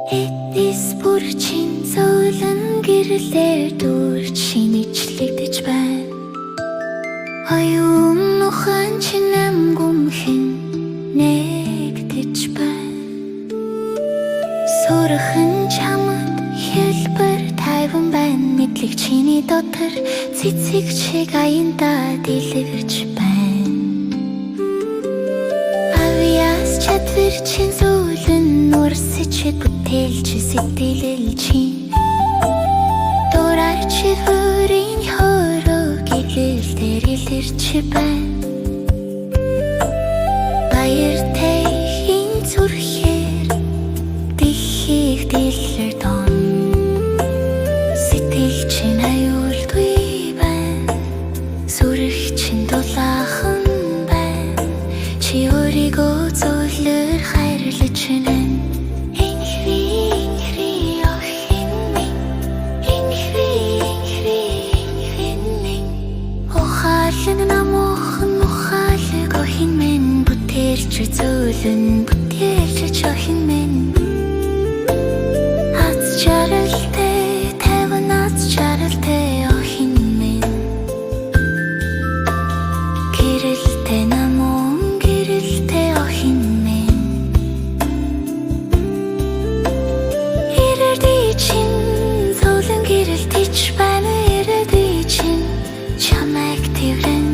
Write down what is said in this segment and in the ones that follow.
Эдис бүр чин зөөлөн гэрлээр дүүрч шинэчлэгдэж байна. Оюун ухаан чин амгүмхэн нэгдэж байна. Сурахын чамд хэлбэр тайван байна. Мэдлэг чиний дотор цэцэг шиг аяндаа дэлгэрч байна. Авиас чадвар чин зөөлөн нурсэж бүтээлч сэтгэлэл чин дураар чи хөрийн хороо гэгээлдэр илэрч байна. Баяртай хин зүрхээр дихийг дэлгэр дон сэтгэл чин аюулгүй байна. Сүрэх чин дулаахан байна. Чи өөрийгөө зөвлөр хайрлаж байна. Зөөлөн бүтээлч охин минь аз жаргалтай тайван аз жаргалтай охин минь гэрэлтэй намун гэрэлтэй охин минь ирээдүй чин зөөлөн гэрэлтэж байна. Ирээдүй чин чамайг тэрэн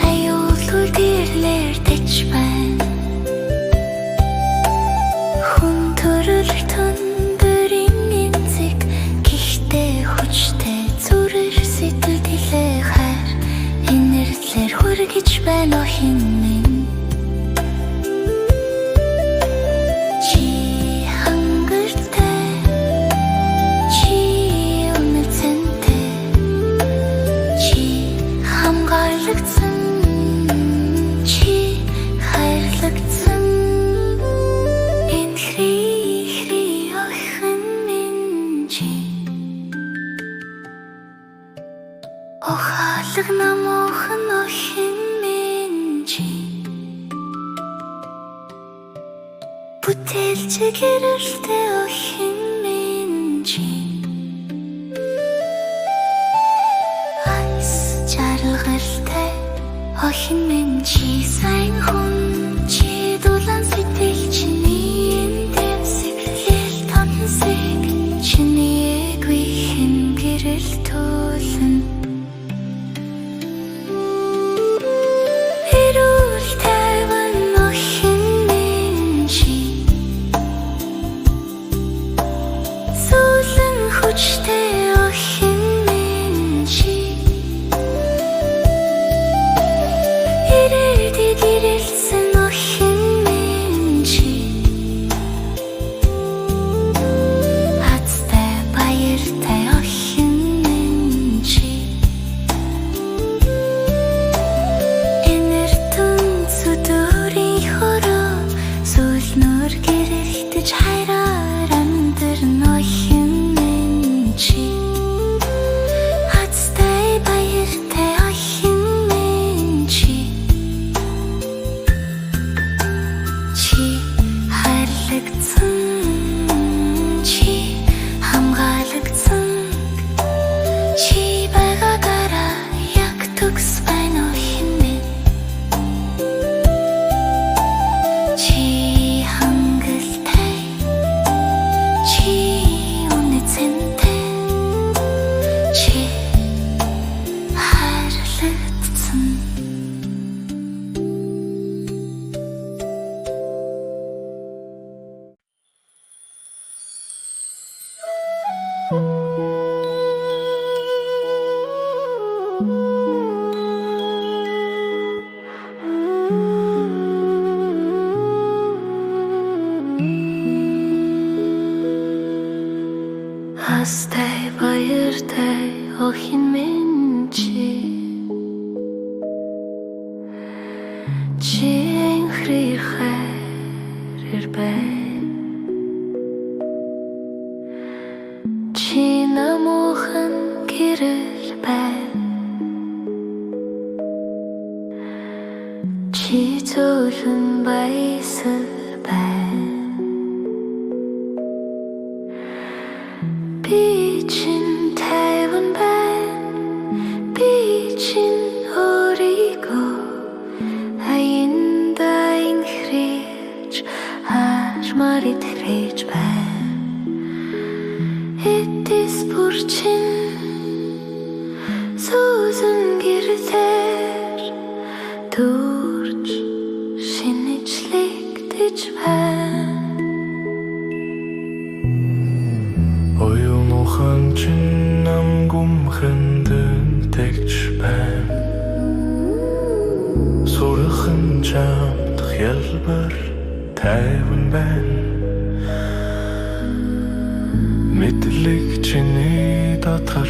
аюулгүй гэрлэр дэч байна. Хүргэж байна охин минь. Чи хангартай, чи үнэцэнтэй, чи хамгаалагдсан, чи хайрлагдсан. Энэ хри охин минь чи ухаалаг намуухан охин минь чи бүтээлч гэрэлтэй охин минь чи аз жаргалтай охин минь чи сайн хүн чи дулаан сэтгэл чиний дэвсгэл тонсэг чиний гүйхэн гэрэл туулна. Hasтай баяртай охин минь чи хри хайр байна. Чи намуухан гэрэл байна. Чи зөөлөн баясал байна. нар итгэж байна. Эдис бүрчин сүүсэн гэрэлээр дүүрч шинэчлэгдэж байна. Оюун ухаан чин нам гумхэндэн тэгж байна. Сурахын чамд хялбар тайван байна. Мэдлэг чиний дотор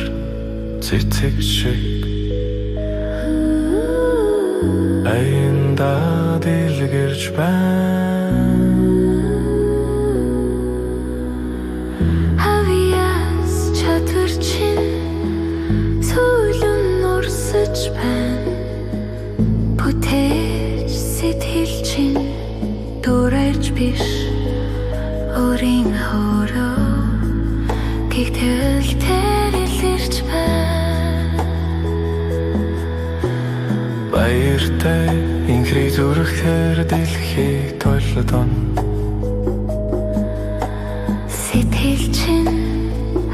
цэцэг шиг аяндаа дэлгэрч байна. Хавьяас чадвар чинь сүүлэн урсаж байна. Бүтээж сэтгэл чинь дураарч биш өөрийн хоороо гэгтэл илэрч байна. Баяртай инхри зүрхээр дэлхий толдон. Сэтгэл чинь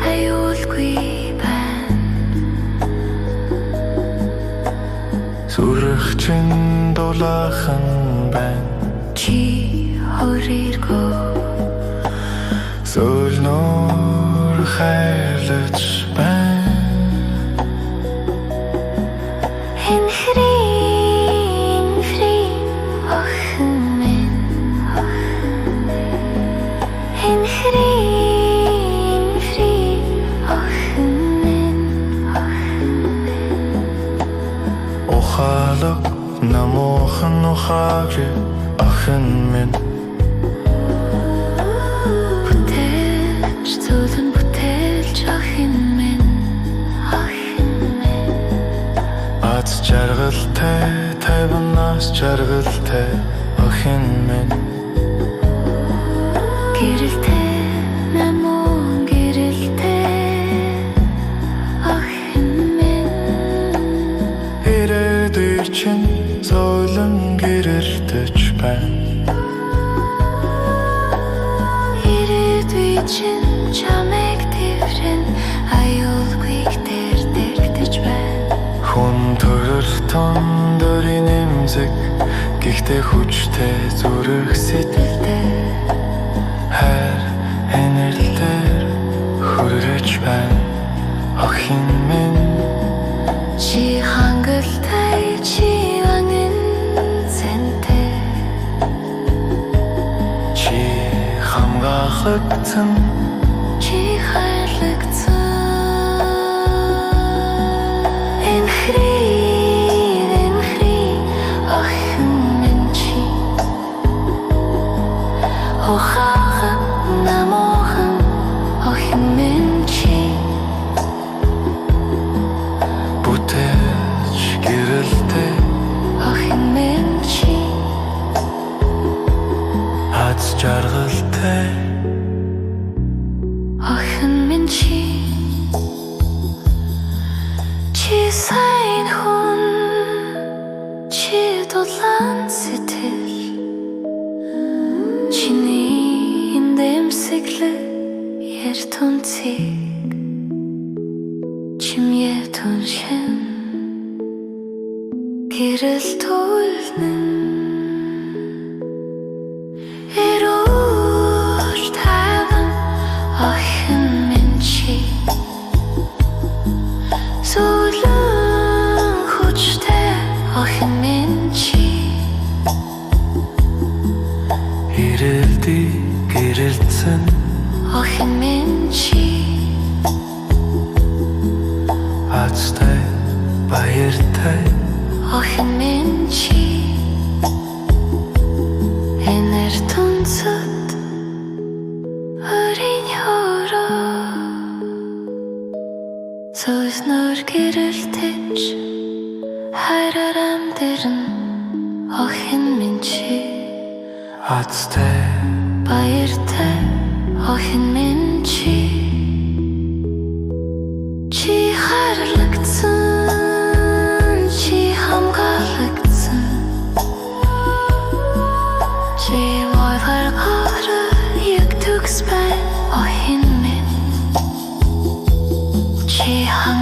аюулгүй байна. Зүрх чинь дулаахан байна. Чи хориргоо Сөлнөр хайлаж байна. Энхри охин минь Энхри охин минь Ухаалаг намуухан ухааг охин минь. Бүтээлч зөөлөн бүтээлч охин минь Аз жаргалтай тайванаас жаргалтай охин минь. гэрэлтэй намун гэрэлтэй охин минь Ирээдүйр чинь зөөлөн гэрэлтэж байна. ирээдүй чинь чамайг дэврэн аюулгүйг дэрдэгдэж байна. Хүн төрөлтөн дөрийн эмзэг гэхдээ хүчтэй зүрх сэтгэлтэй хайр энерлдээр хүрэж байна. Охин минь Чи хангалттай чи ванин зэнтэй чи хамгаалагдсан. чи хайрлагдсан. Энхри охин минь чи ухаахан намуухан охин минь чи Бүтээж гэрэлтэй охин минь чи аз жаргалтай охин минь чи сайн хүн чи дулаан сэтгэл чиний эндэмсэглэ ярт үнцэг чимье түншин гэрэл түлнэн эрүүж тайван охин минь чи сүүлэн хүчтэй охин минь чи ирэлди гэрэлцэн охин минь чи азтай баяртай охин минь чи энер түнцэд өрийн хороо сөснөр гэрэлтэж хайраар амьдэрнэ охин минь чи азтай баяртай охин минь чи хайрлагдсан чи хамгаалагдсан чи мой гаргаар хангалуун